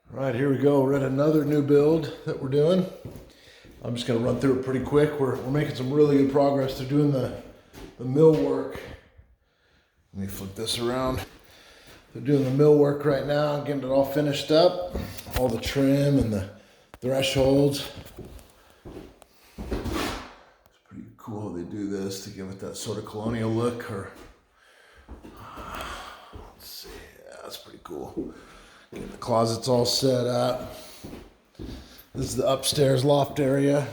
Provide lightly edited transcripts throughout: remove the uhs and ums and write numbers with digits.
All right, here we go. We're at another new build that we're doing. I'm just gonna run through it pretty quick. We're making some really good progress. They're doing the millwork. Let me flip this around. They're doing the millwork right now, getting it all finished up. All the trim and the thresholds. It's pretty cool how they do this to give it that sort of colonial look. Or let's see, yeah, that's pretty cool. Getting the closets all set up. This is the upstairs loft area.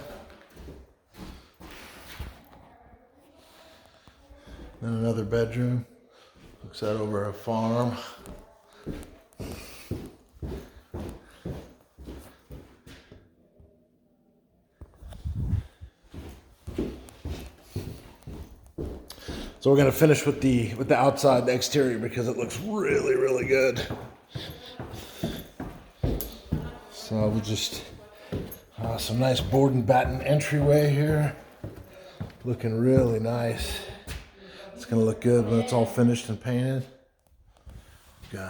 Then another bedroom. Looks out over a farm. So we're gonna finish with the outside, the exterior, because it looks really, really good. So we'll just some nice board and batten entryway here. Looking really nice. It's gonna look good when it's all finished and painted. We've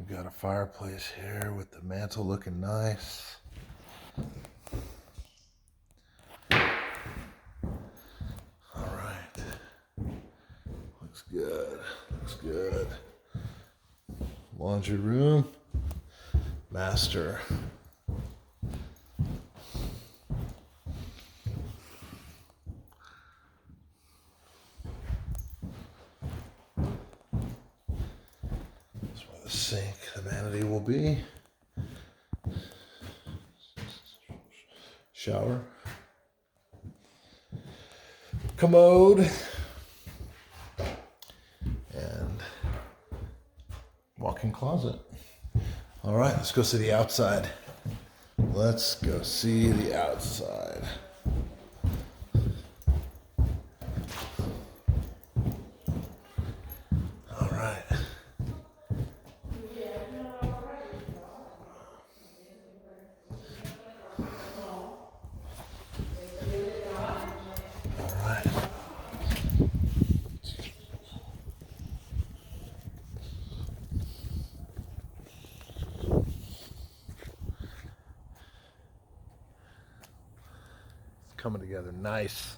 got a fireplace here with the mantle looking nice. All right. Looks good. Looks good. Laundry room. Master. That's where the sink, the vanity will be. Shower. Commode. And walk-in closet. All right, let's go see the outside. Let's go see the outside. All right. All right. Coming together nice.